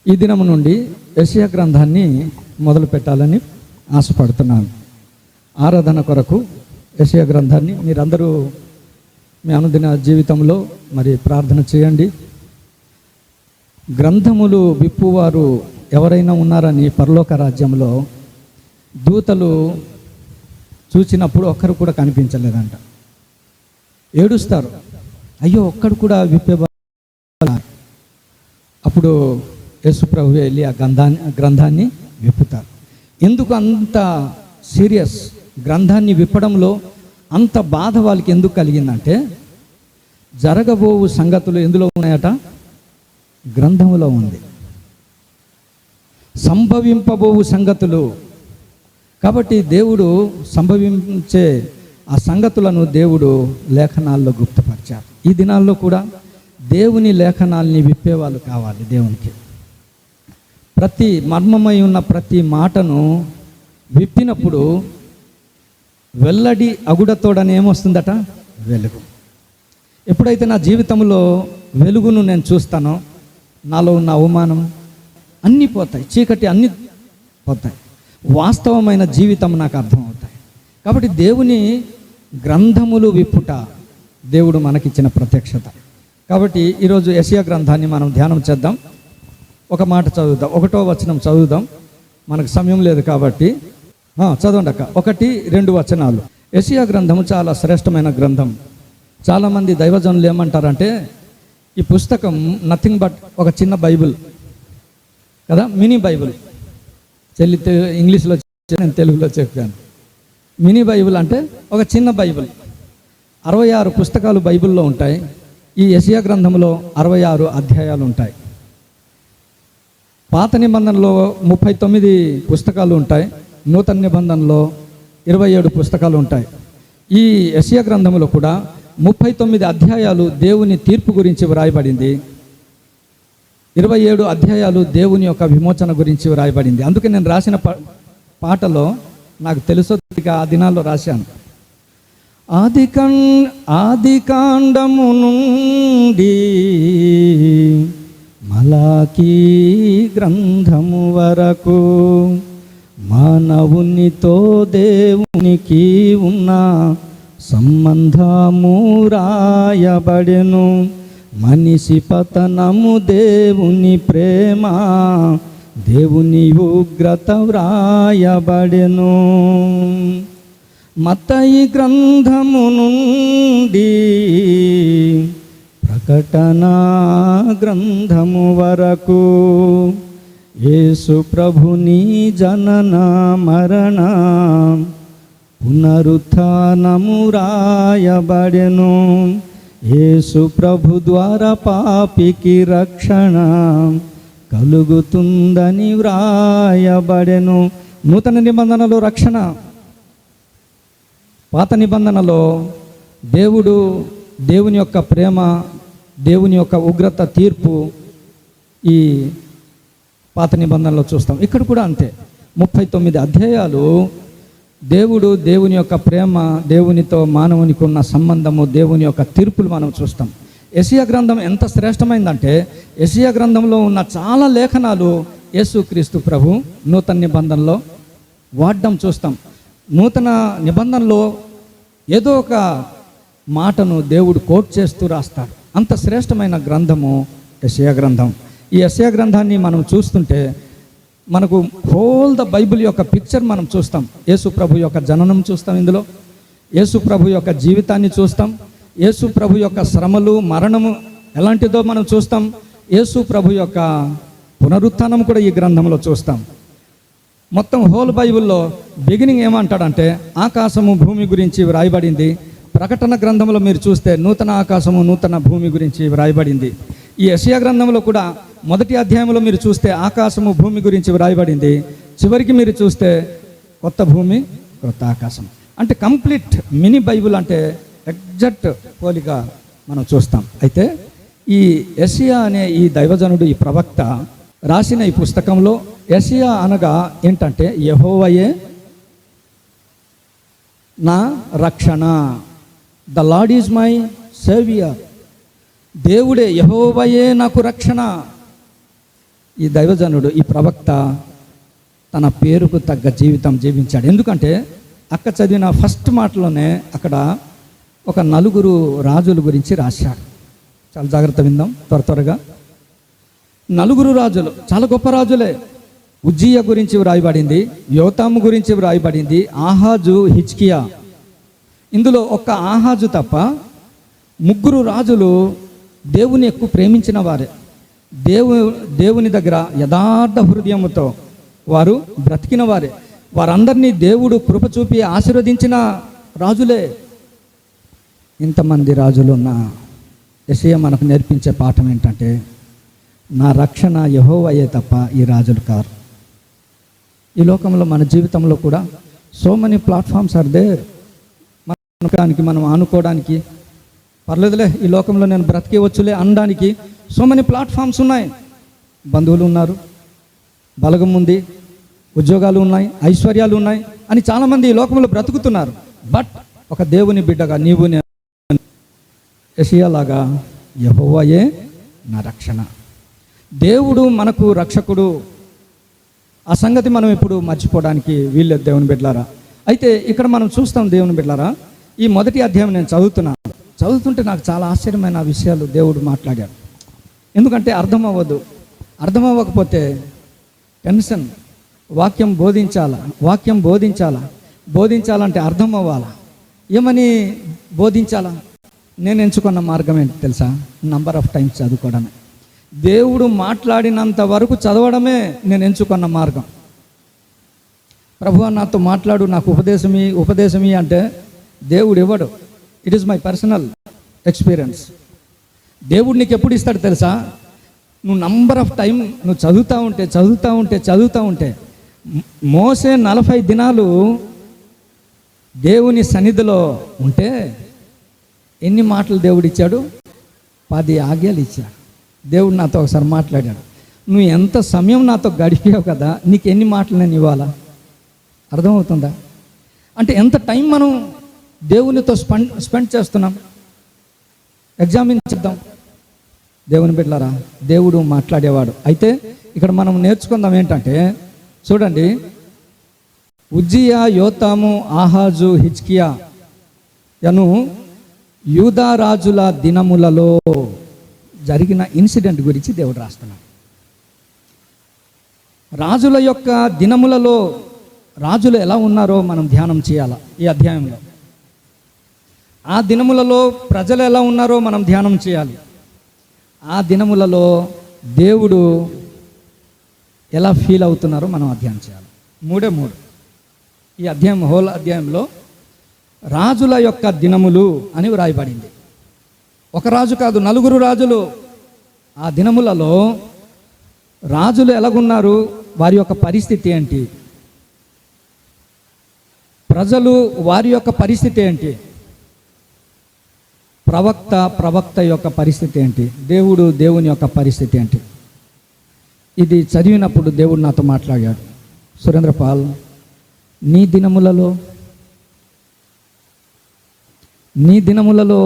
ఈ దినం నుండి యెషయా గ్రంథాన్ని మొదలు పెట్టాలని ఆశపడుతున్నాను. ఆరాధన కొరకు యెషయా గ్రంథాన్ని మీరందరూ మీ అనుదిన జీవితంలో మరి ప్రార్థన చేయండి. గ్రంథములు విప్పువారు ఎవరైనా ఉన్నారని పరలోక రాజ్యంలో దూతలు చూచినప్పుడు ఒక్కరు కూడా కనిపించలేదంట. ఏడుస్తారు, అయ్యో ఒక్కడు కూడా విప్పే. అప్పుడు యేసు ప్రభువు వెళ్ళి ఆ గ్రంథాన్ని విప్పుతారు. ఎందుకు అంత సీరియస్? గ్రంథాన్ని విప్పడంలో అంత బాధ వాళ్ళకి ఎందుకు కలిగిందంటే, జరగబోవు సంగతులు ఎందులో ఉన్నాయట? గ్రంథములో ఉంది. సంభవింపబోవు సంగతులు. కాబట్టి దేవుడు సంభవించే ఆ సంగతులను దేవుడు లేఖనాల్లో గుప్తపరిచారు. ఈ దినాల్లో కూడా దేవుని లేఖనాల్ని విప్పేవాళ్ళు కావాలి. దేవునికి ప్రతి మర్మమై ఉన్న ప్రతి మాటను విప్పినప్పుడు వెల్లడి అగుడతోడని ఏమొస్తుందట? వెలుగు. ఎప్పుడైతే నా జీవితంలో వెలుగును నేను చూస్తానో నాలో ఉన్న అవమానం అన్నీ పోతాయి, చీకటి అన్నీ పోతాయి, వాస్తవమైన జీవితం నాకు అర్థమవుతాయి. కాబట్టి దేవుని గ్రంథములు విప్పుట దేవుడు మనకిచ్చిన ప్రత్యక్షత. కాబట్టి ఈరోజు యెషయా గ్రంథాన్ని మనం ధ్యానం చేద్దాం. ఒక మాట చదువుదాం, 1వ వచనం చదువుదాం. మనకు సమయం లేదు కాబట్టి చదవండి అక్క. 1-2 వచనాలు. యెషయా గ్రంథము చాలా శ్రేష్టమైన గ్రంథం. చాలామంది దైవజనులు ఏమంటారంటే, ఈ పుస్తకం నథింగ్ బట్ ఒక చిన్న బైబిల్ కదా, మినీ బైబిల్. ఇంగ్లీష్లో నేను తెలుగులో చెప్పాను. మినీ బైబిల్ అంటే ఒక చిన్న బైబిల్. 66 పుస్తకాలు బైబిల్లో ఉంటాయి. ఈ యెషయా గ్రంథంలో 66 అధ్యాయాలు ఉంటాయి. పాత నిబంధనలో 39 పుస్తకాలు ఉంటాయి. నూతన నిబంధనలో 27 పుస్తకాలు ఉంటాయి. ఈ యెషయా గ్రంథంలో కూడా 39 అధ్యాయాలు దేవుని తీర్పు గురించి వ్రాయబడింది. 27 అధ్యాయాలు దేవుని యొక్క విమోచన గురించి వ్రాయబడింది. అందుకే నేను రాసిన పాటలో నాకు తెలుసో ఆ దినాల్లో రాశాను. ఆది కాండము నుండి మలాకీ గ్రంథము వరకు మానవునితో దేవునికి ఉన్న సంబంధము రాయబడెను. మనిషి పతనము దేవుని ప్రేమ, దేవుని ఉగ్రత వ్రాయబడెను. మత్తయి గ్రంథము నుండి ప్రకటన గ్రంథము వరకు యేసు ప్రభుని జనన మరణ పునరుత్థానము రాయబడెను. యేసు ప్రభు ద్వారా పాపికి రక్షణ కలుగుతుందని వ్రాయబడెను. నూతన నిబంధనలో రక్షణ, పాత నిబంధనలో దేవుని యొక్క ప్రేమ, దేవుని యొక్క ఉగ్రత తీర్పు ఈ పాత నిబంధనలో చూస్తాం. ఇక్కడ కూడా అంతే. 39 అధ్యాయాలు దేవుని యొక్క ప్రేమ, దేవునితో మానవునికి ఉన్న సంబంధము, దేవుని యొక్క తీర్పులు మనం చూస్తాం. యెషయా గ్రంథం ఎంత శ్రేష్టమైందంటే, యెషయా గ్రంథంలో ఉన్న చాలా లేఖనాలు యేసుక్రీస్తు ప్రభు నూతన నిబంధనలో వాడడం చూస్తాం. నూతన నిబంధనలో ఏదో ఒక మాటను దేవుడు కోట్ చేస్తూ రాస్తాడు. అంత శ్రేష్టమైన గ్రంథము యెషయా గ్రంథం. ఈ యెషయా గ్రంథాన్ని మనం చూస్తుంటే మనకు హోల్ ద బైబిల్ యొక్క పిక్చర్ మనం చూస్తాం. యేసు ప్రభు యొక్క జననం చూస్తాం, ఇందులో యేసు ప్రభు యొక్క జీవితాన్ని చూస్తాం, యేసు ప్రభు యొక్క శ్రమలు, మరణము ఎలాంటిదో మనం చూస్తాం, యేసు ప్రభు యొక్క పునరుత్థానం కూడా ఈ గ్రంథంలో చూస్తాం. మొత్తం హోల్ బైబిల్లో బిగినింగ్ ఏమంటాడంటే, ఆకాశము భూమి గురించి వ్రాయబడింది. ప్రకటన గ్రంథంలో మీరు చూస్తే నూతన ఆకాశము నూతన భూమి గురించి వ్రాయబడింది. ఈ యెషయా గ్రంథంలో కూడా మొదటి అధ్యాయంలో మీరు చూస్తే ఆకాశము భూమి గురించి వ్రాయబడింది. చివరికి మీరు చూస్తే కొత్త భూమి కొత్త ఆకాశం. అంటే కంప్లీట్ మినీ బైబిల్ అంటే ఎగ్జాక్ట్ పోలిక మనం చూస్తాం. అయితే ఈ యెషయా అనే ఈ దైవజనుడు, ఈ ప్రవక్త రాసిన ఈ పుస్తకంలో యెషయా అనగా ఏంటంటే, యెహోవాయే నా రక్షణ, the lord is my saviour. దేవుడే, యెహోవాయే నాకు రక్షణ. ఈ దైవజనుడు, ఈ ప్రవక్త తన పేరుకు తగ్గ జీవితం జీవించాడు. ఎందుకంటే అక్క చదివిన ఫస్ట్ మాటలోనే అక్కడ ఒక 4 రాజుల గురించి రాశాడు. చాలా జాగ్రత్త విందాం త్వరగా. 4 రాజులు చాలా గొప్ప రాజులే. ఉజ్జియా గురించి వ్రాయబడింది, యోతాము గురించి వ్రాయబడింది, ఆహాజు, హిజ్కియా. ఇందులో ఒక్క ఆహాజు తప్ప 3 రాజులు దేవుని ఎక్కువ ప్రేమించిన వారే. దేవుని దగ్గర యథార్థ హృదయముతో వారు బ్రతికిన వారే. వారందరినీ దేవుడు కృప చూపి ఆశీర్వదించిన రాజులే. ఇంతమంది రాజులు ఉన్న యెషయా మనకు నేర్పించే పాఠం ఏంటంటే, నా రక్షణ యెహోవాయే తప్ప ఈ రాజులు కారు. ఈ లోకంలో మన జీవితంలో కూడా so many platforms are there. మనం ఆనుకోవడానికి, పర్లేదులే ఈ లోకంలో నేను బ్రతికేవచ్చులే అనడానికి సో మెనీ ప్లాట్ఫామ్స్ ఉన్నాయి. బంధువులు ఉన్నారు, బలగం ఉంది, ఉద్యోగాలు ఉన్నాయి, ఐశ్వర్యాలు ఉన్నాయి అని చాలామంది ఈ లోకంలో బ్రతుకుతున్నారు. బట్ ఒక దేవుని బిడ్డగా నీవు యెషయాలాగా యెహోవాయే నా రక్షణ, దేవుడు మనకు రక్షకుడు. ఆ సంగతి మనం ఇప్పుడు మర్చిపోవడానికి వీల్లేదు దేవుని బిడ్డలారా. అయితే ఇక్కడ మనం చూస్తాం దేవుని బిడ్డలారా, ఈ మొదటి అధ్యాయం నేను చదువుతుంటే నాకు చాలా ఆశ్చర్యమైన విషయాలు దేవుడు మాట్లాడాడు. ఎందుకంటే అర్థమవ్వకపోతే టెన్షన్. వాక్యం బోధించాలంటే అర్థం అవ్వాలా. ఏమని బోధించాలా? నేను ఎంచుకున్న మార్గం ఏంటి తెలుసా? నంబర్ ఆఫ్ టైమ్స్ చదువుకోవడమే. దేవుడు మాట్లాడినంత వరకు చదవడమే నేను ఎంచుకున్న మార్గం. ప్రభువా నాతో మాట్లాడు, నాకు ఉపదేశమి అంటే దేవుడు ఇవ్వడు. It is my personal experience. దేవుడు నీకు ఎప్పుడు ఇస్తాడు తెలుసా? నువ్వు నంబర్ ఆఫ్ టైం నువ్వు చదువుతూ ఉంటే మోసే 40 దినాలు దేవుని సన్నిధిలో ఉంటే ఎన్ని మాటలు దేవుడు ఇచ్చాడు? 10 ఆజ్ఞలు ఇచ్చాడు. దేవుడు నాతో ఒకసారి మాట్లాడాడు. నువ్వు ఎంత సమయం నాతో గడిపావు కదా, నీకు ఎన్ని మాటలు నేను ఇవ్వాలా? అర్థమవుతుందా? అంటే ఎంత టైం మనం దేవునితో స్పెండ్ చేస్తున్నాం. ఎగ్జామిన్ చేద్దాం దేవుని బిడ్డలారా. దేవుడు మాట్లాడేవాడు. అయితే ఇక్కడ మనం నేర్చుకుందాం ఏంటంటే, చూడండి, ఉజ్జియా, యోతాము, ఆహాజు, హిజ్కియా యను యూదా రాజుల దినములలో జరిగిన ఇన్సిడెంట్ గురించి దేవుడు రాస్తున్నాడు. రాజుల యొక్క దినములలో రాజులు ఎలా ఉన్నారో మనం ధ్యానం చేయాలి ఈ అధ్యాయంలో. ఆ దినములలో ప్రజలు ఎలా ఉన్నారో మనం ధ్యానం చేయాలి. ఆ దినములలో దేవుడు ఎలా ఫీల్ అవుతున్నారో మనం అధ్యయనం చేయాలి. 3 ఈ అధ్యాయం అధ్యాయంలో రాజుల యొక్క దినములు అని వ్రాయబడింది. ఒక రాజు కాదు, 4 రాజులు. ఆ దినములలో రాజులు ఎలాగున్నారు, వారి యొక్క పరిస్థితి ఏంటి, ప్రజలు వారి యొక్క పరిస్థితి ఏంటి, ప్రవక్త యొక్క పరిస్థితి ఏంటి, దేవుని యొక్క పరిస్థితి ఏంటి. ఇది చదివినప్పుడు దేవుడు నాతో మాట్లాడాడు. సురేంద్రపాల్, నీ దినములలో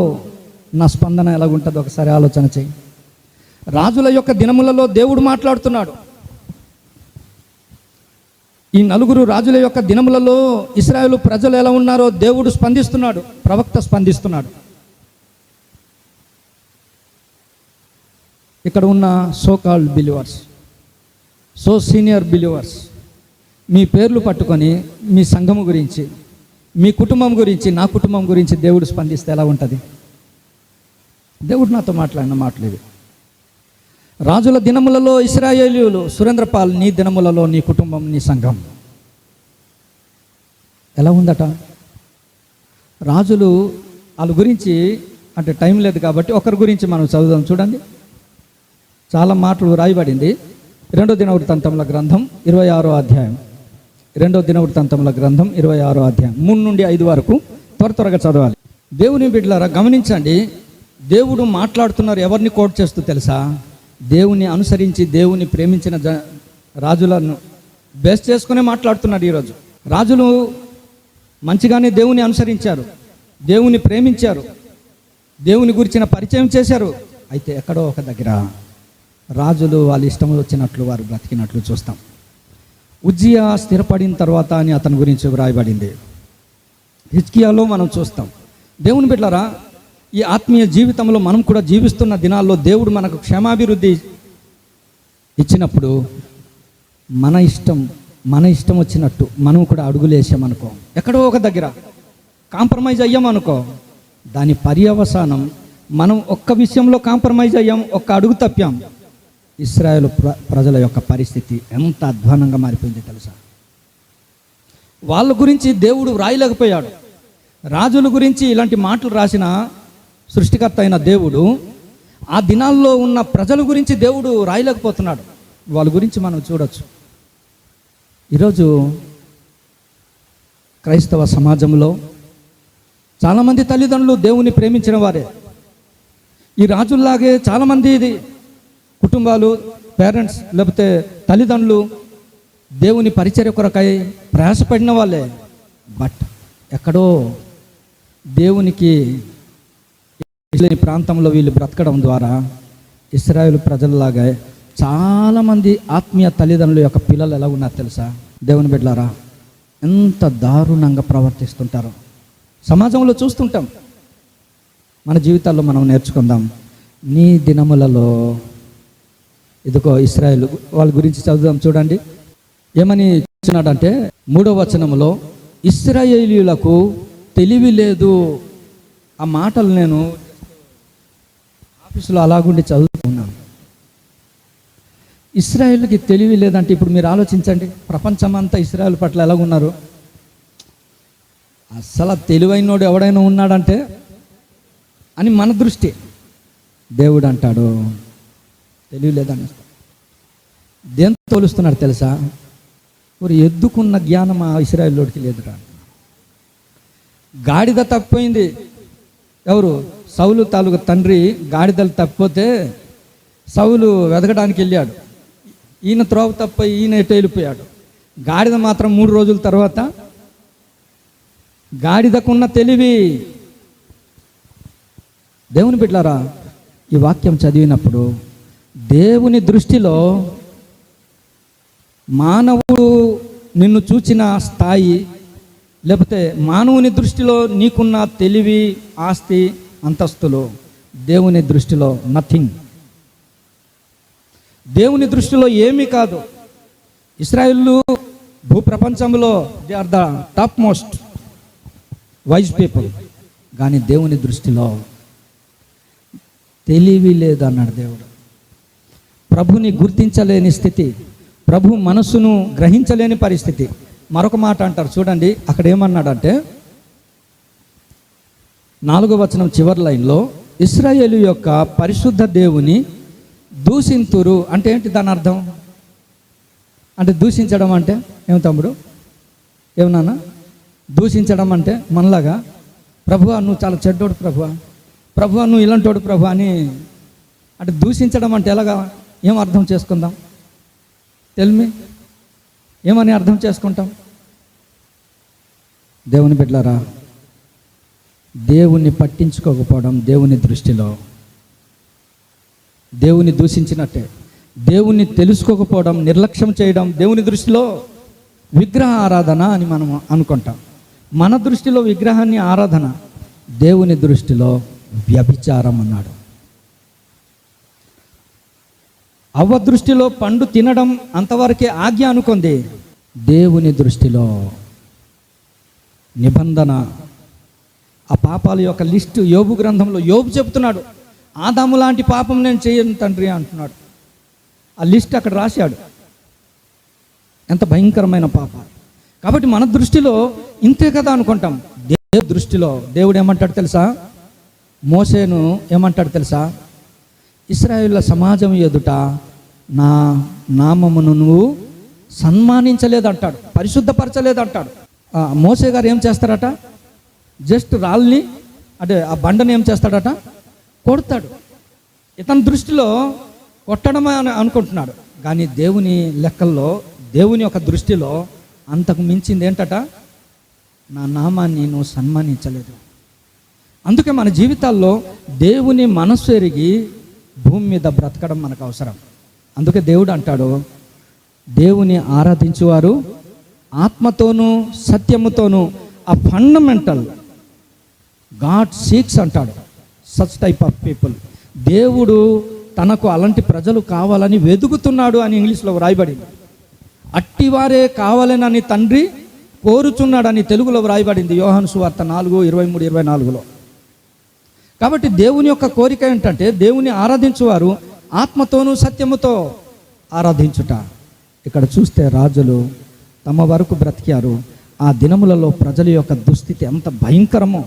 నా స్పందన ఎలాగుంటుందో ఒకసారి ఆలోచన చేయి. రాజుల యొక్క దినములలో దేవుడు మాట్లాడుతున్నాడు. ఈ 4 రాజుల యొక్క దినములలో ఇశ్రాయేలు ప్రజలు ఎలా ఉన్నారో దేవుడు స్పందిస్తున్నాడు, ప్రవక్త స్పందిస్తున్నాడు. ఇక్కడ ఉన్న so called believers, senior believers, మీ పేర్లు పట్టుకొని మీ సంఘము గురించి, మీ కుటుంబం గురించి, నా కుటుంబం గురించి దేవుడు స్పందిస్తే ఎలా ఉంటుంది? దేవుడు నాతో మాట్లాడిన మాటలు ఇవి. రాజుల దినములలో ఇశ్రాయేలీయులు, సురేంద్రపాల్, నీ దినములలో నీ కుటుంబం, నీ సంఘం ఎలా ఉందట? రాజులు వాళ్ళ గురించి అంటే టైం లేదు కాబట్టి ఒకరి గురించి మనం చదువుదాం. చూడండి, చాలా మాటలు రాయబడింది. 2వ దినవృత్తాంతముల గ్రంథం 26వ అధ్యాయం. 2వ దినవృత్తాంతముల గ్రంథం 26వ అధ్యాయం 3 నుండి 5 వరకు త్వరగా చదవాలి. దేవుని బిడ్డలారా గమనించండి, దేవుడు మాట్లాడుతున్నారు. ఎవరిని కోట్ చేస్తూ తెలుసా? దేవుని అనుసరించి దేవుని ప్రేమించిన రాజులను బేస్ చేసుకునే మాట్లాడుతున్నాడు. ఈరోజు రాజులు మంచిగానే దేవుని అనుసరించారు, దేవుని ప్రేమించారు, దేవుని గురించిన పరిచయం చేశారు. అయితే ఎక్కడో ఒక దగ్గర రాజులు వాళ్ళ ఇష్టం వచ్చినట్లు వారు బ్రతికినట్లు చూస్తాం. ఉజ్జియా స్థిరపడిన తర్వాత అని అతని గురించి వ్రాయబడింది. హిజ్కియాలో మనం చూస్తాం. దేవుని బిడ్డలారా, ఈ ఆత్మీయ జీవితంలో మనం కూడా జీవిస్తున్న దినాల్లో దేవుడు మనకు క్షేమాభివృద్ధి ఇచ్చినప్పుడు మన ఇష్టం వచ్చినట్టు మనం కూడా అడుగులు వేసామనుకో, ఎక్కడో ఒక దగ్గర కాంప్రమైజ్ అయ్యామనుకో, దాని పర్యవసానం మనం ఒక్క విషయంలో కాంప్రమైజ్ అయ్యాం, ఒక్క అడుగు తప్పాం, ఇశ్రాయేలు ప్రజల యొక్క పరిస్థితి ఎంత అధ్వానంగా మారిపోయింది తెలుసా. వాళ్ళ గురించి దేవుడు వ్రాయలేకపోయాడు. రాజుల గురించి ఇలాంటి మాటలు రాసిన సృష్టికర్త అయిన దేవుడు ఆ దినాల్లో ఉన్న ప్రజల గురించి దేవుడు రాయలేకపోతున్నాడు. వాళ్ళ గురించి మనం చూడొచ్చు. ఈరోజు క్రైస్తవ సమాజంలో చాలామంది తల్లిదండ్రులు దేవుని ప్రేమించిన వారే. ఈ రాజుల్లాగే చాలామంది కుటుంబాలు, పేరెంట్స్ లేకపోతే తల్లిదండ్రులు దేవుని పరిచర్య కొరకై ప్రయాసపడిన వాళ్ళే. బట్ ఎక్కడో దేవునికి లేని ప్రాంతంలో వీళ్ళు బ్రతకడం ద్వారా ఇశ్రాయేలు ప్రజల్లాగా చాలామంది ఆత్మీయ తల్లిదండ్రుల యొక్క పిల్లలు ఎలా ఉన్నారు తెలుసా. దేవుని బిడ్డలారా, ఎంత దారుణంగా ప్రవర్తిస్తుంటారో సమాజంలో చూస్తుంటాం. మన జీవితాల్లో మనం నేర్చుకుందాం. నీ దినములలో ఇదిగో ఇశ్రాయేలు వాళ్ళ గురించి చదువుదాం. చూడండి ఏమని చూస్తున్నాడంటే 3వ వచనంలో, ఇశ్రాయేలీయులకు తెలివి లేదు. ఆ మాటలు నేను ఆఫీసులో అలాగుండి చదువుతున్నాను. ఇశ్రాయేలుకి తెలివి లేదంటే ఇప్పుడు మీరు ఆలోచించండి, ప్రపంచమంతా ఇశ్రాయేలు పట్ల ఎలాగున్నారు. అసలు తెలివైనోడు ఎవడైనా ఉన్నాడంటే అని మన దృష్టి. దేవుడు అంటాడు తెలివి లేదని. దేంతో పోలుస్తున్నాడు తెలుసా? మరి ఎద్దుకున్న జ్ఞానం ఆ ఇశ్రాయేలుడికి లేదురా. గాడిద తప్పిపోయింది. ఎవరు? సౌలు తాలూకు తండ్రి గాడిదలు తప్పిపోతే సౌలు వెతకడానికి వెళ్ళాడు. ఈయన త్రోవ తప్ప ఈయన ఎటు వెళ్ళిపోయాడు. గాడిద మాత్రం 3 రోజుల తర్వాత గాడిదకున్న తెలివి. దేవుని బిడ్డలారా, ఈ వాక్యం చదివినప్పుడు దేవుని దృష్టిలో మానవుడు నిన్ను చూచిన స్థాయి, లేకపోతే మానవుని దృష్టిలో నీకున్న తెలివి, ఆస్తి, అంతస్తులు దేవుని దృష్టిలో నథింగ్. దేవుని దృష్టిలో ఏమీ కాదు. ఇశ్రాయేలు భూప్రపంచంలో they are the top most wise people. కానీ దేవుని దృష్టిలో తెలివి లేదన్నాడు దేవుడు. ప్రభుని గుర్తించలేని స్థితి, ప్రభు మనస్సును గ్రహించలేని పరిస్థితి. మరొక మాట అంటారు చూడండి, అక్కడ ఏమన్నాడంటే 4వ వచనం చివరి లైన్లో, ఇశ్రాయేలు యొక్క పరిశుద్ధ దేవుని దూషింతురు అంటే ఏంటి? దాని అర్థం అంటే దూషించడం అంటే ఏమి తమ్ముడు? ఏమన్నా దూషించడం అంటే మనలాగా ప్రభువా నువ్వు చాలా చెడ్డోడు, ప్రభువా నువ్వు ఇలాంటోడు ప్రభు అని అంటే దూషించడం అంటే ఎలాగా? ఏం అర్థం చేసుకుందాం? తెల్మి ఏమని అర్థం చేసుకుంటాం? దేవుని బిడ్డలారా, దేవుణ్ణి పట్టించుకోకపోవడం దేవుని దృష్టిలో దేవుని దూషించినట్టే. దేవుణ్ణి తెలుసుకోకపోవడం, నిర్లక్ష్యం చేయడం దేవుని దృష్టిలో విగ్రహ ఆరాధన అని మనం అనుకుంటాం. మన దృష్టిలో విగ్రహాన్ని ఆరాధన, దేవుని దృష్టిలో వ్యభిచారం అన్నాడు. అవ్వ దృష్టిలో పండు తినడం అంతవరకే ఆజ్ఞ అనుకుంది. దేవుని దృష్టిలో నిబంధన, ఆ పాపాల యొక్క లిస్టు యోబు గ్రంథంలో యోబు చెబుతున్నాడు. ఆదాము లాంటి పాపం నేను చేయను తండ్రి అంటున్నాడు. ఆ లిస్ట్ అక్కడ రాశాడు. ఎంత భయంకరమైన పాపాలు. కాబట్టి మన దృష్టిలో ఇంతే కదా అనుకుంటాం. దేవుడి దృష్టిలో దేవుడు ఏమంటాడు తెలుసా? మోసేను ఏమంటాడు తెలుసా? ఇశ్రాయేలుల సమాజం ఎదుట నా నామమును నువ్వు సన్మానించలేదంటాడు, పరిశుద్ధపరచలేదంటాడు. మోసే గారు ఏం చేస్తారట? జస్ట్ రాళ్ళని అంటే ఆ బండని ఏం చేస్తాడట? కొడతాడు. ఇతని దృష్టిలో కొట్టడమే అని అనుకుంటున్నాడు. కానీ దేవుని లెక్కల్లో, దేవుని యొక్క దృష్టిలో అంతకు మించింది ఏంటట? నా నామాన్ని నువ్వు సన్మానించలేదు. అందుకే మన జీవితాల్లో దేవుని మనస్సు ఎరిగి భూమి మీద బ్రతకడం మనకు అవసరం. అందుకే దేవుడు అంటాడు, దేవుని ఆరాధించువారు ఆత్మతోనూ సత్యముతోనూ, ఆ ఫండమెంటల్ గాడ్ సీక్స్ అంటాడు సచ్ టైప్ ఆఫ్ పీపుల్. దేవుడు తనకు అలాంటి ప్రజలు కావాలని వెతుకుతున్నాడు అని ఇంగ్లీష్లో వ్రాయబడింది. అట్టివారే కావాలని తండ్రి కోరుచున్నాడని తెలుగులో వ్రాయబడింది యోహాను సువార్త 4:23-24లో. కాబట్టి దేవుని యొక్క కోరిక ఏంటంటే దేవుని ఆరాధించువారు ఆత్మతోనూ సత్యముతో ఆరాధించుట. ఇక్కడ చూస్తే రాజులు తమ వరకు బ్రతికారు. ఆ దినములలో ప్రజల యొక్క దుస్థితి ఎంత భయంకరమో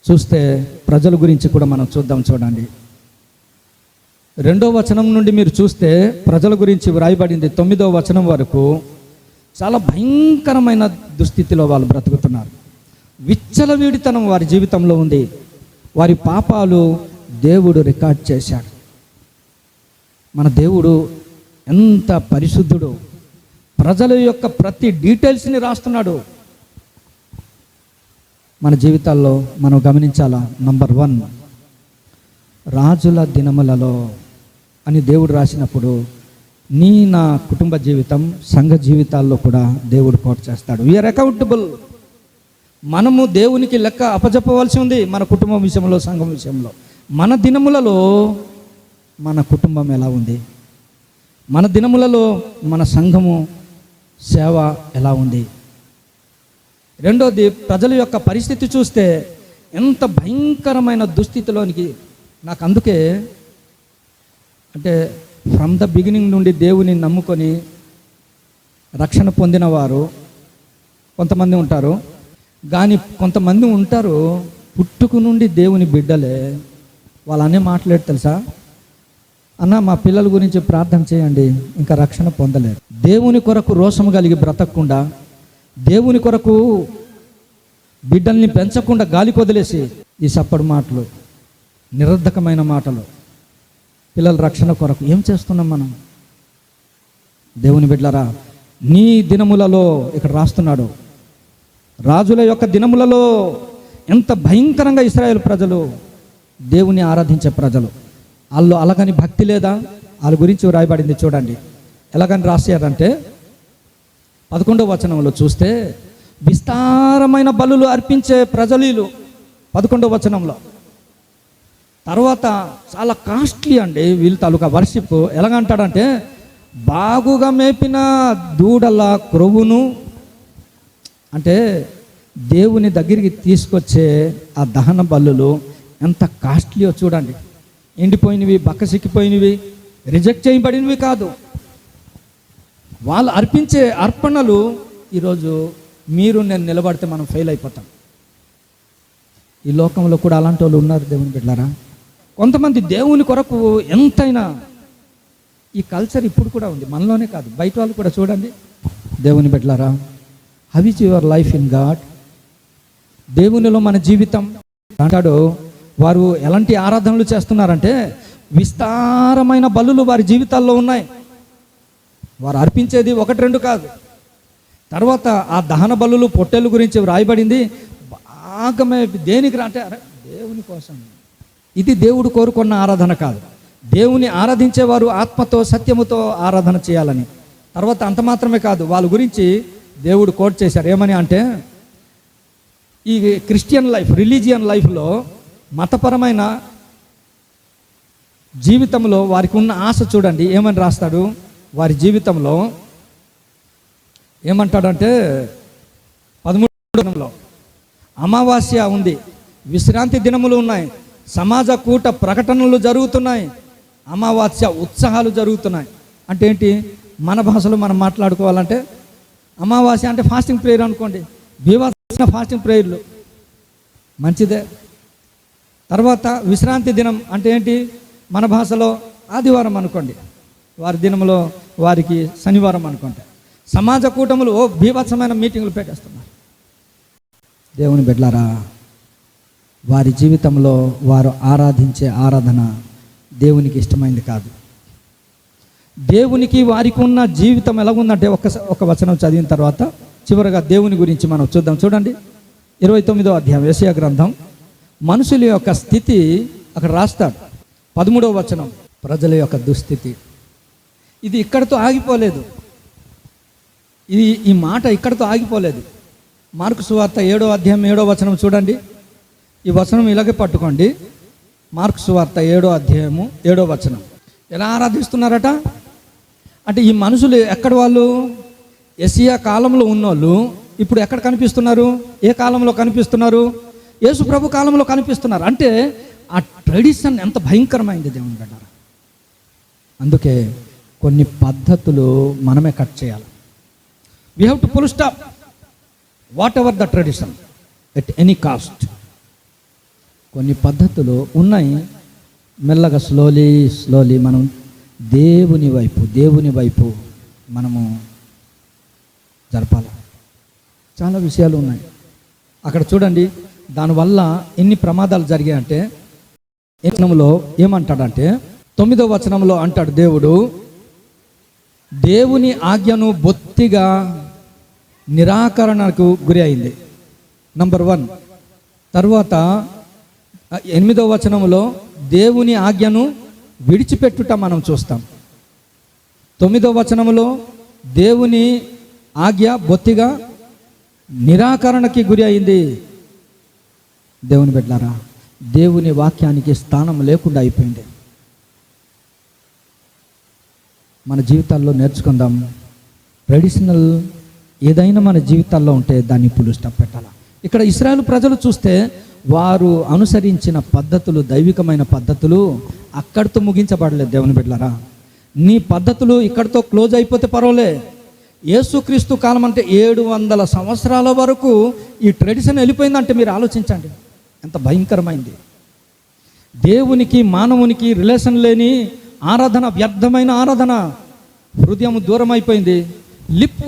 చూస్తే ప్రజల గురించి కూడా మనం చూడండి. 2వ వచనం నుండి మీరు చూస్తే ప్రజల గురించి వ్రాయబడింది 9వ వచనం వరకు. చాలా భయంకరమైన దుస్థితిలో వాళ్ళు బ్రతుకుతున్నారు. విచ్చలవిడితనం వారి జీవితంలో ఉంది. వారి పాపాలు దేవుడు రికార్డ్ చేశాడు. మన దేవుడు ఎంత పరిశుద్ధుడు, ప్రజల యొక్క ప్రతి డీటెయిల్స్ని రాస్తున్నాడు. మన జీవితాల్లో మనం గమనించాలా. నంబర్ 1, రాజుల దినములలో అని దేవుడు రాసినప్పుడు నా కుటుంబ జీవితం, సంఘ జీవితాల్లో కూడా దేవుడు కోట్ చేస్తాడు. We are accountable. మనము దేవునికి లెక్క అప్పజెప్పవలసి ఉంది మన కుటుంబం విషయంలో, సంఘం విషయంలో. మన దినములలో మన కుటుంబం ఎలా ఉంది, మన దినములలో మన సంఘము సేవ ఎలా ఉంది. రెండోది, ప్రజల యొక్క పరిస్థితి చూస్తే ఎంత భయంకరమైన దుస్థితిలోనికి. నాకు అందుకే అంటే ఫ్రమ్ ద బిగినింగ్ నుండి దేవుని నమ్ముకొని రక్షణ పొందిన వారు కొంతమంది ఉంటారు, కానీ కొంతమంది ఉంటారు పుట్టుకు నుండి దేవుని బిడ్డలే. వాళ్ళు అనే మాట్లాడు తెలుసా, అన్న మా పిల్లల గురించి ప్రార్థన చేయండి, ఇంకా రక్షణ పొందలేరు. దేవుని కొరకు రోషం కలిగి బ్రతకకుండా, దేవుని కొరకు బిడ్డల్ని పెంచకుండా గాలికి వదిలేసి ఈ సప్పడి మాటలు, నిరర్ధకమైన మాటలు, పిల్లల రక్షణ కొరకు ఏం చేస్తున్నాం మనం? దేవుని బిడ్డలారా, నీ దినములలో ఇక్కడ రాస్తున్నాడు, రాజుల యొక్క దినములలో ఎంత భయంకరంగా ఇశ్రాయేలు ప్రజలు దేవుని ఆరాధించే ప్రజలు. వాళ్ళు అలాగని భక్తి లేదా? వాళ్ళ గురించి రాయబడింది చూడండి. ఎలాగని రాశారంటే 11వ వచనంలో చూస్తే, విస్తారమైన బలులు అర్పించే ప్రజలు 11వ వచనంలో. తర్వాత చాలా కాస్ట్లీ అండి వీళ్ళ తాలూకా వర్షిప్. ఎలాగంటాడంటే, బాగుగా మేపిన దూడల క్రొవ్వును, అంటే దేవుని దగ్గరికి తీసుకొచ్చే ఆ దహన బలులు ఎంత కాస్ట్లీయో చూడండి. ఎండిపోయినవి, బక్కసిక్కిపోయినవి, రిజెక్ట్ చేయబడినవి కాదు. వాళ్ళు అర్పించే అర్పణలు ఈరోజు మీరు నేను నిలబడితే మనం ఫెయిల్ అయిపోతాం. ఈ లోకంలో కూడా అలాంటి వాళ్ళు ఉన్నారు దేవుని బిడ్డలారా. కొంతమంది దేవుని కొరకు ఎంతైనా, ఈ కల్చర్ ఇప్పుడు కూడా ఉంది, మనలోనే కాదు బయట వాళ్ళు కూడా చూడండి. దేవుని బిడ్డలారా, how is your life in God? దేవునిలో మన జీవితం అంటాడు. వారు ఎలాంటి ఆరాధనలు చేస్తున్నారంటే, విస్తారమైన బలులు వారి జీవితాల్లో ఉన్నాయి. వారు అర్పించేది 1-2 కాదు. తర్వాత ఆ దహన బలులు, పొట్టెలు గురించి వ్రాయబడింది. బాగా దేనికి అంటే దేవుని కోసం. ఇది దేవుడు కోరుకున్న ఆరాధన కాదు. దేవుని ఆరాధించేవారు ఆత్మతో సత్యముతో ఆరాధన చేయాలని. తర్వాత అంత మాత్రమే కాదు, వాళ్ళ గురించి దేవుడు కోట్ చేశారు. ఏమని అంటే, ఈ క్రిస్టియన్ లైఫ్, రిలీజియన్ లైఫ్లో, మతపరమైన జీవితంలో వారికి ఉన్న ఆశ చూడండి. ఏమని రాస్తాడు వారి జీవితంలో? ఏమంటాడంటే 13లో అమావాస్య ఉంది, విశ్రాంతి దినములు ఉన్నాయి, సమాజ కూట ప్రకటనలు జరుగుతున్నాయి, అమావాస్య ఉత్సవాలు జరుగుతున్నాయి. అంటే ఏంటి? మన భాషలో మనం మాట్లాడుకోవాలంటే, అమావాస్య అంటే ఫాస్టింగ్ ప్రేయర్ అనుకోండి, బీభత్సమైన ఫాస్టింగ్ ప్రేయర్లు, మంచిదే. తర్వాత విశ్రాంతి దినం అంటే ఏంటి? మన భాషలో ఆదివారం అనుకోండి, వారి దినంలో వారికి శనివారం అనుకుంటే. సమాజ కూటములు బీభత్సమైన మీటింగులు పెట్టేస్తున్నారు. దేవుని బిడ్డలారా, వారి జీవితంలో వారు ఆరాధించే ఆరాధన దేవునికి ఇష్టమైంది కాదు. దేవునికి వారికి ఉన్న జీవితం ఎలాగుందంటే, ఒక వచనం చదివిన తర్వాత చివరగా దేవుని గురించి మనం చూద్దాం. చూడండి 29వ అధ్యాయం యెషయా గ్రంథం. మనుషుల యొక్క స్థితి అక్కడ రాస్తాడు. 13వ వచనం, ప్రజల యొక్క దుస్థితి. ఇది ఇక్కడితో ఆగిపోలేదు. ఈ మాట ఇక్కడితో ఆగిపోలేదు. మార్కు సువార్త 7వ అధ్యాయం 7వ వచనం చూడండి. ఈ వచనం ఇలాగే పట్టుకోండి. మార్కు సువార్త 7వ అధ్యాయము 7వ వచనం. ఎలా ఆరాధిస్తున్నారట అంటే ఈ మనుషులు ఎక్కడ వాళ్ళు? యోషియా కాలంలో ఉన్నోళ్ళు ఇప్పుడు ఎక్కడ కనిపిస్తున్నారు? ఏ కాలంలో కనిపిస్తున్నారు? యేసు ప్రభు కాలంలో కనిపిస్తున్నారు. అంటే ఆ ట్రెడిషన్ ఎంత భయంకరమైంది దేవుని బిడ్డలారా. అందుకే కొన్ని పద్ధతులు మనమే కట్ చేయాలి. We have to full stop what ever the tradition at any cost. కొన్ని పద్ధతులు ఉన్నాయి, మెల్లగా స్లోలీ మనం దేవుని వైపు మనము జరపాలి. చాలా విషయాలు ఉన్నాయి అక్కడ చూడండి. దానివల్ల ఎన్ని ప్రమాదాలు జరిగాయంటే వచనంలో ఏమంటాడంటే 9వ వచనంలో అంటాడు, దేవుని ఆజ్ఞను బొత్తిగా నిరాకరణకు గురి అయింది. నంబర్ 1. తర్వాత 8వ వచనంలో దేవుని ఆజ్ఞను విడిచిపెట్టుట మనం చూస్తాం. 9వ వచనంలో దేవుని ఆజ్ఞ బొత్తిగా నిరాకరణకి గురి అయింది. దేవుని బిడ్డలారా, దేవుని వాక్యానికి స్థానం లేకుండా అయిపోయింది. మన జీవితాల్లో నేర్చుకుందాం. ట్రెడిషనల్ ఏదైనా మన జీవితాల్లో ఉంటే దాన్ని పుల్ స్టాప్ పెట్టాలి. ఇక్కడ ఇశ్రాయేలు ప్రజలు చూస్తే వారు అనుసరించిన పద్ధతులు, దైవికమైన పద్ధతులు అక్కడితో ముగించబడలేదు. దేవుని బిడ్డలారా, నీ పద్ధతులు ఇక్కడితో క్లోజ్ అయిపోతే పర్వాలే. యేసుక్రీస్తు కాలం అంటే 700 సంవత్సరాల వరకు ఈ ట్రెడిషన్ వెళ్ళిపోయిందంటే మీరు ఆలోచించండి ఎంత భయంకరమైంది. దేవునికి మానవునికి రిలేషన్ లేని ఆరాధన, వ్యర్థమైన ఆరాధన, హృదయం దూరం అయిపోయింది. Lip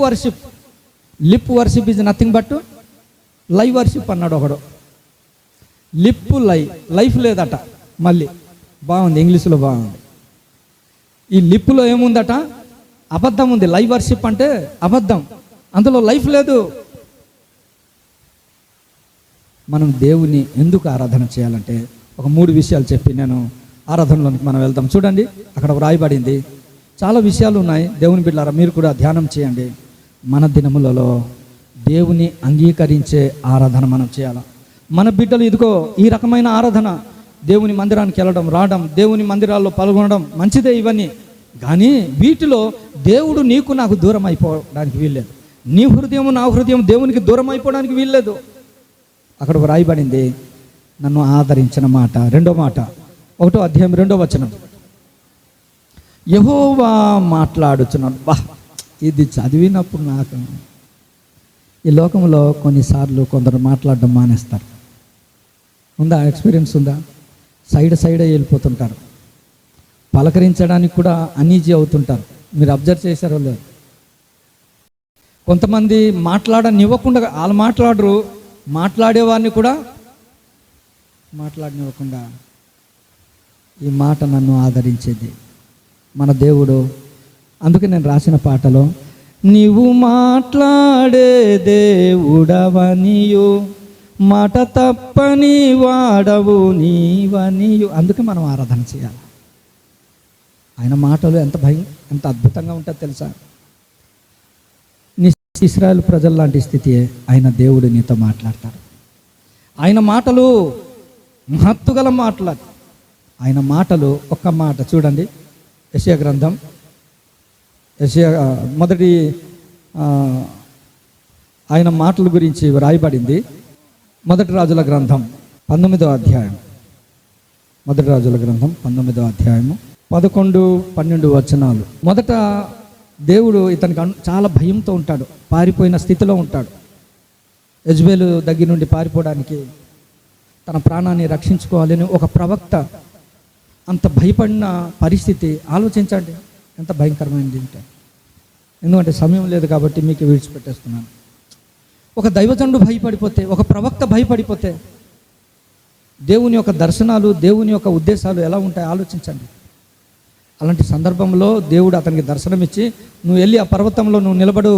worship is nothing but live worship అన్నాడు ఒకడు. లైఫ్ లేదట. మళ్ళీ బాగుంది, ఇంగ్లీష్లో బాగుంది. ఈ లిప్పులో ఏముందట? అబద్ధం ఉంది. లైవ్ వర్షిప్ అంటే అబద్ధం, అందులో లైఫ్ లేదు. మనం దేవుని ఎందుకు ఆరాధన చేయాలంటే ఒక 3 విషయాలు చెప్పి నేను ఆరాధనలోనికి మనం వెళ్తాం. చూడండి, అక్కడ వ్రాయబడింది. చాలా విషయాలు ఉన్నాయి. దేవుని బిడ్డలారా, మీరు కూడా ధ్యానం చేయండి. మన దినములలో దేవుని అంగీకరించే ఆరాధన మనం చేయాలి. మన బిడ్డలు ఇదిగో ఈ రకమైన ఆరాధన, దేవుని మందిరానికి వెళ్ళడం, రావడం, దేవుని మందిరాల్లో పాల్గొనడం మంచిదే ఇవన్నీ. కానీ వీటిలో దేవుడు నీకు నాకు దూరం అయిపోవడానికి వీల్లేదు. నీ హృదయం నా హృదయం దేవునికి దూరం అయిపోవడానికి వీల్లేదు. అక్కడ వ్రాయబడింది నన్ను ఆదరించిన మాట. 2వ మాట 1వ అధ్యాయం 2వ వచనం. యెహోవా మాట్లాడుచున్నాడు. ఇది చదివినప్పుడు నాకు ఈ లోకంలో కొన్నిసార్లు కొందరు మాట్లాడడం మానేస్తారు. ఉందా? ఎక్స్పీరియన్స్ ఉందా? సైడే వెళ్ళిపోతుంటారు. పలకరించడానికి కూడా అనీజీ అవుతుంటారు. మీరు అబ్జర్వ్ చేశారో లేదు? కొంతమంది మాట్లాడనివ్వకుండా వాళ్ళు మాట్లాడరు, మాట్లాడేవాడిని కూడా మాట్లాడనివ్వకుండా. ఈ మాట నన్ను ఆదరించేది మన దేవుడు. అందుకే నేను రాసిన పాటలో నీవు మాట్లాడే దేవుడవనియు మాట తప్పని వాడవు నీవనియు. అందుకే మనం ఆరాధన చేయాలి. ఆయన మాటలు ఎంత అద్భుతంగా ఉంటుందో తెలుసా? ఇశ్రాయేలు ప్రజల లాంటి స్థితి ఆయన దేవుడు నీతో మాట్లాడతాడు. ఆయన మాటలు మహత్తుగల మాటలు. ఆయన మాటలు ఒక్క మాట చూడండి. యెషయా గ్రంథం, మొదటి ఆయన మాటల గురించి రాయబడింది. మొదటి రాజుల గ్రంథం 19వ అధ్యాయం. మొదటి రాజుల గ్రంథం 19వ అధ్యాయము 11, 12 వచనాలు. మొదట దేవుడు ఇతనికి చాలా భయంతో ఉంటాడు, పారిపోయిన స్థితిలో ఉంటాడు. యెజబెలు దగ్గర నుండి పారిపోవడానికి, తన ప్రాణాన్ని రక్షించుకోవాలని ఒక ప్రవక్త అంత భయపడిన పరిస్థితి ఆలోచించండి ఎంత భయంకరమైనది అంటే. ఎందుకంటే సమయం లేదు కాబట్టి మీకు విడిచిపెట్టేస్తున్నాను. ఒక దైవజనుడు భయపడిపోతే, ఒక ప్రవక్త భయపడిపోతే దేవుని యొక్క దర్శనాలు, దేవుని యొక్క ఉద్దేశాలు ఎలా ఉంటాయి ఆలోచించండి. అలాంటి సందర్భంలో దేవుడు అతనికి దర్శనమిచ్చి నువ్వు వెళ్ళి ఆ పర్వతంలో నువ్వు నిలబడు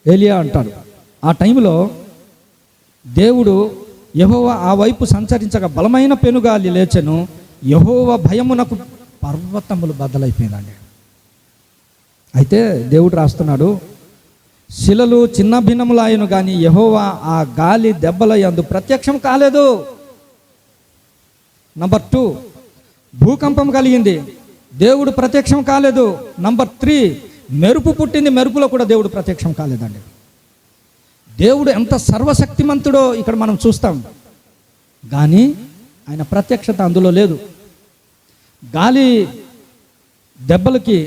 ఏలియా అంటాడు. ఆ టైంలో దేవుడు యెహోవా ఆ వైపు సంచరించగా బలమైన పెనుగాలి లేచెను. యెహోవా భయమునకు పర్వతములు బద్దలైపోయిందండి. అయితే దేవుడు రాస్తున్నాడు, శిలలు చిన్న భిన్నములాయను కానీ యెహోవా ఆ గాలి దెబ్బల యందు ప్రత్యక్షం కాలేదు. నంబర్ 2, భూకంపం కలిగింది, దేవుడు ప్రత్యక్షం కాలేదు. నంబర్ 3, మెరుపు పుట్టింది, మెరుపులో కూడా దేవుడు ప్రత్యక్షం కాలేదండి. దేవుడు ఎంత సర్వశక్తిమంతుడో ఇక్కడ మనం చూస్తాం, కానీ ఆయన ప్రత్యక్షత అందులో లేదు. గాలి దెబ్బలకి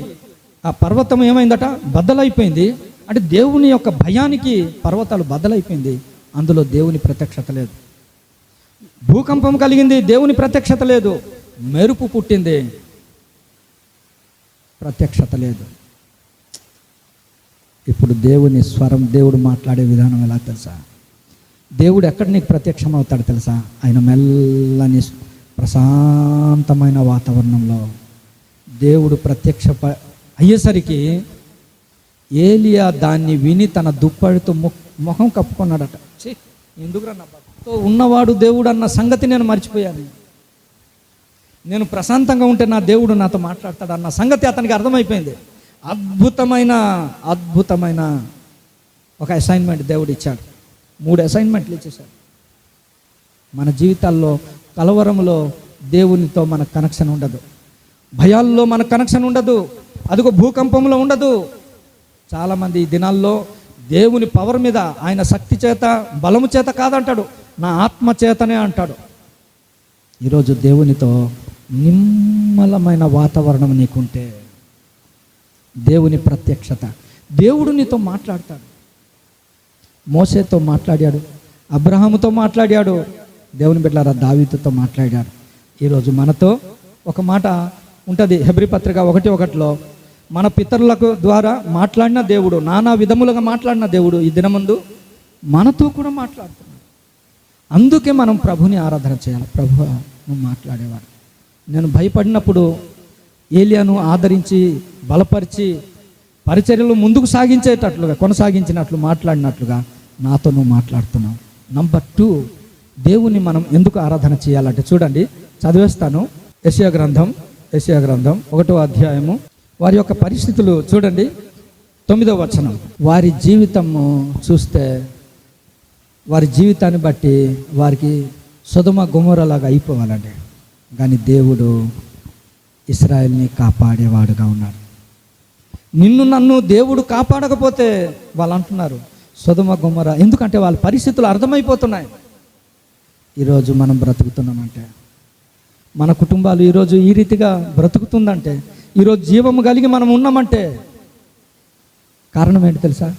ఆ పర్వతం ఏమైందట, బద్దలైపోయింది. అంటే దేవుని యొక్క భయానికి పర్వతాలు బద్దలైపోయింది, అందులో దేవుని ప్రత్యక్షత లేదు. భూకంపం కలిగింది, దేవుని ప్రత్యక్షత లేదు. మెరుపు పుట్టింది, ప్రత్యక్షత లేదు. ఇప్పుడు దేవుని స్వరం, దేవుడు మాట్లాడే విధానం ఎలా తెలుసా? దేవుడు ఎక్కడ నీకు ప్రత్యక్షం అవుతాడు తెలుసా? ఆయన మెల్లని ప్రశాంతమైన వాతావరణంలో దేవుడు ప్రత్యక్ష అయ్యేసరికి ఏలియా దాన్ని విని తన దుప్పటితో ముఖం కప్పుకున్నాడట. ఎందుకురా నా భక్తితో ఉన్నవాడు దేవుడు అన్న సంగతి నేను మర్చిపోయాను. నేను ప్రశాంతంగా ఉంటే నా దేవుడు నాతో మాట్లాడతాడు అన్న సంగతి అతనికి అర్థమైపోయింది. అద్భుతమైన ఒక అసైన్మెంట్ దేవుడు ఇచ్చాడు. 3 అసైన్మెంట్లు ఇచ్చేశాడు. మన జీవితాల్లో కలవరంలో దేవునితో మన కనెక్షన్ ఉండదు, భయాల్లో మన కనెక్షన్ ఉండదు, అదిగో భూకంపంలో ఉండదు. చాలామంది ఈ దినాల్లో దేవుని పవర్ మీద, ఆయన శక్తి చేత బలము చేత కాదంటాడు, నా ఆత్మ చేతనే అంటాడు. ఈరోజు దేవునితో నిమ్మలమైన వాతావరణం నీకుంటే దేవుని ప్రత్యక్షత, దేవుడు నీతో మాట్లాడతాడు. మోసేతో మాట్లాడాడు, అబ్రహాముతో మాట్లాడాడు, దేవుని బిడ్డలారా దావీదుతో మాట్లాడాడు. ఈరోజు మనతో ఒక మాట ఉంటుంది, హెబ్రీ పత్రిక 1:1లో, మన పితరులకు ద్వారా మాట్లాడిన దేవుడు, నానా విధములుగా మాట్లాడిన దేవుడు ఈ దినమందు మనతో కూడా మాట్లాడుతున్నాడు. అందుకే మనం ప్రభుని ఆరాధన చేయాలి. ప్రభువా నువ్వు మాట్లాడేవాడు. నేను భయపడినప్పుడు ఏలియాను ఆదరించి బలపరిచి పరిచర్యలు ముందుకు సాగించేటట్లుగా, కొనసాగించినట్లు, మాట్లాడినట్లుగా నాతో నువ్వు మాట్లాడుతున్నావు. నంబర్ 2, దేవుని మనం ఎందుకు ఆరాధన చేయాలంటే చూడండి, చదివేస్తాను. యెషయా గ్రంథం 1వ అధ్యాయము. వారి యొక్క పరిస్థితులు చూడండి, 9వ వచనం. వారి జీవితము చూస్తే, వారి జీవితాన్ని బట్టి వారికి సొదొమ గొమొర్రాలాగా అయిపోవాలండి. కానీ దేవుడు ఇశ్రాయేల్ని కాపాడేవాడుగా ఉన్నాడు. నిన్ను నన్ను దేవుడు కాపాడకపోతే వాళ్ళు అంటున్నారు సొదొమ గొమొర్రా, ఎందుకంటే వాళ్ళ పరిస్థితులు అర్థమైపోతున్నాయి. ఈరోజు మనం బ్రతుకుతున్నామంటే, మన కుటుంబాలు ఈరోజు ఈ రీతిగా బ్రతుకుతుందంటే, ఈరోజు జీవము కలిగి మనం ఉన్నామంటే కారణం ఏంటి తెలుసా?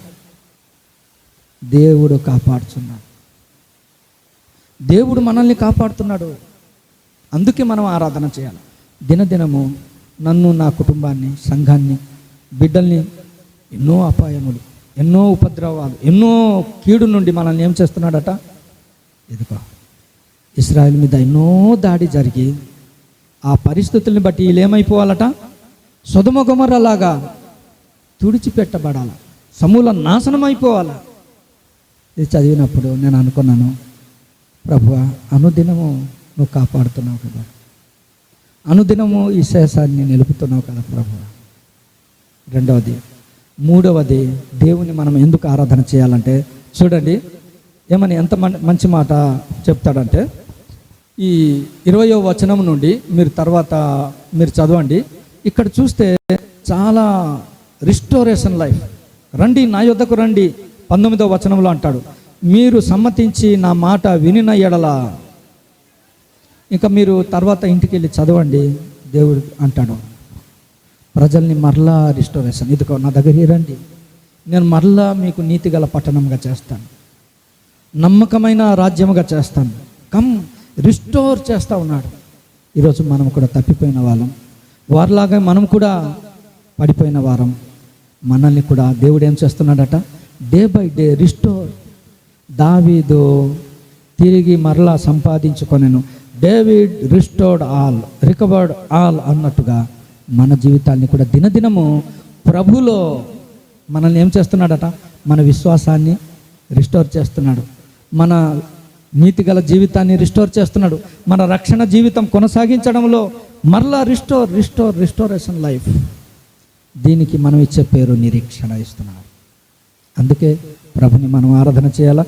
దేవుడు కాపాడుతున్నాడు, దేవుడు మనల్ని కాపాడుతున్నాడు. అందుకే మనం ఆరాధన చేయాలి. దినదినము నన్ను, నా కుటుంబాన్ని, సంఘాన్ని, బిడ్డల్ని ఎన్నో అపాయములు, ఎన్నో ఉపద్రవాలు, ఎన్నో కీడు నుండి మనల్ని ఏం చేస్తున్నాడట? ఎదుకో ఇశ్రాయేల్ మీద ఎన్నో దాడి జరిగి ఆ పరిస్థితుల్ని బట్టి వీళ్ళు ఏమైపోవాలట? సొదొమ గొమొర్రాలాగా తుడిచిపెట్టబడాల, సమూల నాశనం అయిపోవాలా. ఇది చదివినప్పుడు నేను అనుకున్నాను, ప్రభువా అనుదినము నువ్వు కాపాడుతున్నావు కదా, అనుదినము ఈ శేషాన్ని నిలుపుతున్నావు కదా ప్రభువా. రెండవది, మూడవది, దేవుని మనం ఎందుకు ఆరాధన చేయాలంటే చూడండి, ఏమని ఎంత మంచి మాట చెప్తాడంటే, ఈ 20వ వచనం నుండి మీరు చదవండి. ఇక్కడ చూస్తే చాలా రిస్టోరేషన్ లైఫ్. రండి నా యొద్దకు రండి, 19వ వచనంలో అంటాడు, మీరు సమ్మతించి నా మాట వినిన ఎడల. ఇంకా మీరు తర్వాత ఇంటికి వెళ్ళి చదవండి, దేవుడు అంటాడు ప్రజల్ని మరలా రిస్టోరేషన్, ఇదిగో నా దగ్గరికి రండి, నేను మరలా మీకు నీతిగల పట్టణంగా చేస్తాను, నమ్మకమైన రాజ్యముగా చేస్తాను, కమ్ రిస్టోర్ చేస్తూ ఉన్నాడు. ఈరోజు మనం కూడా తప్పిపోయిన వాళ్ళం, వారిలాగా మనం కూడా పడిపోయిన వారం. మనల్ని కూడా దేవుడు ఏం చేస్తున్నాడట? Day by day restore. దావీదు తిరిగి మరలా సంపాదించుకొనెను, David restored all, recovered all అన్నట్టుగా మన జీవితాన్ని కూడా దినదినము ప్రభులో మనల్ని ఏం చేస్తున్నాడట? మన విశ్వాసాన్ని రిస్టోర్ చేస్తున్నాడు, మన నీతిగల జీవితాన్ని రిస్టోర్ చేస్తున్నాడు. మన రక్షణ జీవితం కొనసాగించడంలో మరలా రిస్టోరేషన్ లైఫ్, దీనికి మనం ఇచ్చే పేరు నిరీక్షణ ఇస్తున్నాడు. అందుకే ప్రభుని మనం ఆరాధన చేయాలా.